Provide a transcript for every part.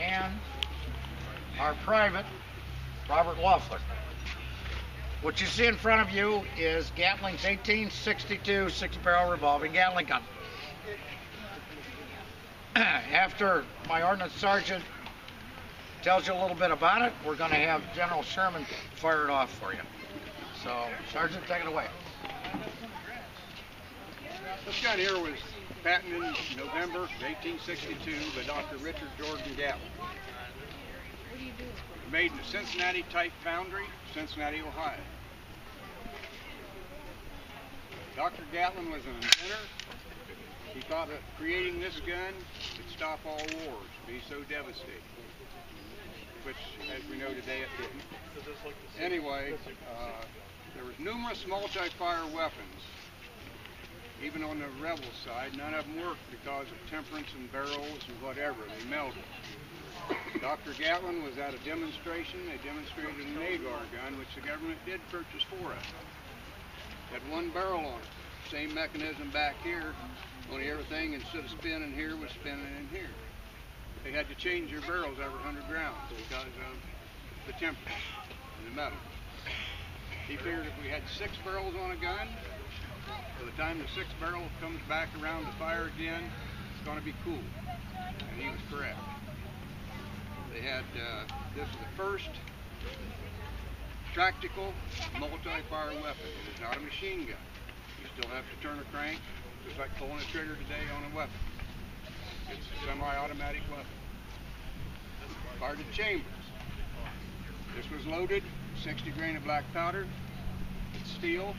and our private, Robert Loeffler. What you see in front of you is Gatling's 1862 6-barrel revolving Gatling gun. After my ordnance sergeant tells you a little bit about it, we're going to have General Sherman fire it off for you. So, Sergeant, take it away. This gun here was patented in November of 1862 by Dr. Richard Jordan Gatling. Made in a Cincinnati type foundry, Cincinnati, Ohio. Dr. Gatling was an inventor. He thought that creating this gun could stop all wars, be so devastating, which, as we know today, it didn't. Anyway, there was numerous multi-fire weapons. Even on the rebel side, none of them worked because of temperance and barrels and whatever. They melted. Dr. Gatling was at a demonstration. They demonstrated an agar gun, which the government did purchase for us. Had one barrel on it. Same mechanism back here, only everything instead of spinning here was spinning in here. They had to change their barrels every 100 rounds because of the temperature and the metal. He figured if we had 6 barrels on a gun, by the time the 6th barrel comes back around to fire again, it's going to be cool. And he was correct. They had, this is the first practical multi-fire weapon. It is not a machine gun. You still have to turn a crank, just like pulling a trigger today on a weapon. It's a semi-automatic weapon. Fired at chambers. This was loaded, 60 grain of black powder. It's steel,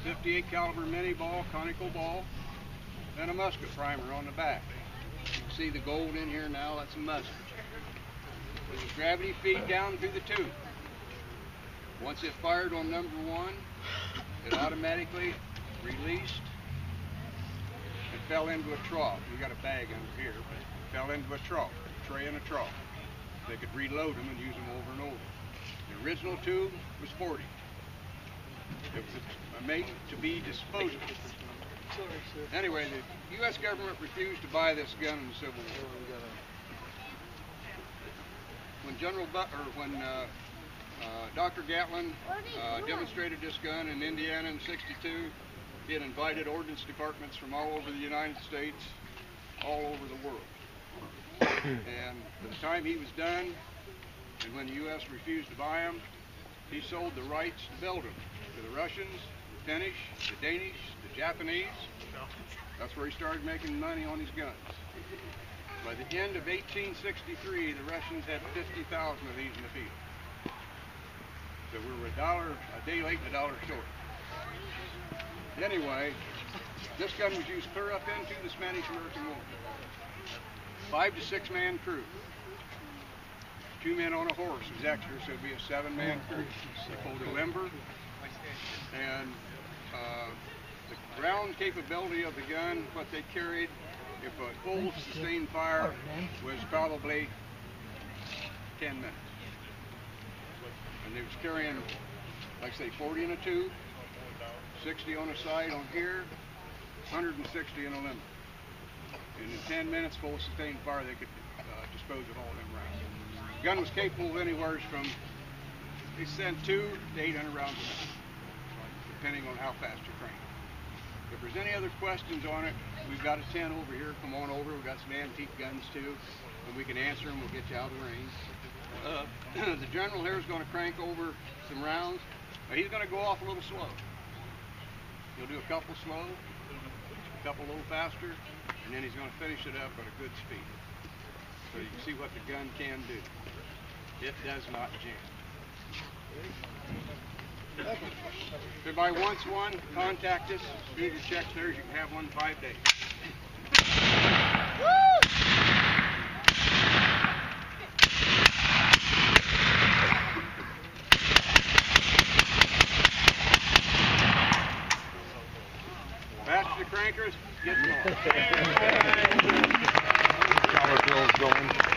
58 caliber mini ball, conical ball, and a musket primer on the back. You can see the gold in here now, that's a musket. There's a gravity feed down through the tube. Once it fired on number 1, it automatically released and fell into a trough. We got a bag under here, but it fell into a trough, a tray and a trough. They could reload them and use them over and over. The original tube was 40. It was made to be disposable. Anyway, the U.S. government refused to buy this gun in the Civil War. When Dr. Gatling demonstrated this gun in Indiana in '62, he had invited ordnance departments from all over the United States, all over the world. And by the time he was done, and when the U.S. refused to buy them, he sold the rights to build them to the Russians, the Finnish, the Danish, the Japanese. That's where he started making money on his guns. By the end of 1863, the Russians had 50,000 of these in the field. So we were a day late and $1 short. Anyway, this gun was used clear up into the Spanish-American War. 5 to 6 man crew. 2 men on a horse was extra, so it'd be a 7-man crew. They pulled a limber, and the ground capability of the gun, what they carried, if a full sustained fire, was probably 10 minutes. And they was carrying, like I say, 40 in a tube, 60 on a side on here, 160 in a limber. And in 10 minutes, full sustained fire, they could dispose of all them rounds. The gun was capable of anywhere from, they sent 2 to 800 rounds a minute, depending on how fast you crank. If there's any other questions on it, we've got a tent over here. Come on over. We've got some antique guns too, and we can answer them. We'll get you out of the range. The general here is going to crank over some rounds. He's going to go off a little slow. He'll do a couple slow, a couple a little faster, and then he's going to finish it up at a good speed. So you can see what the gun can do. It does not jam. If anybody wants one, contact us. Need your checks there. You can have one in 5 days. Faster the crankers, get them on. Dollar bills going.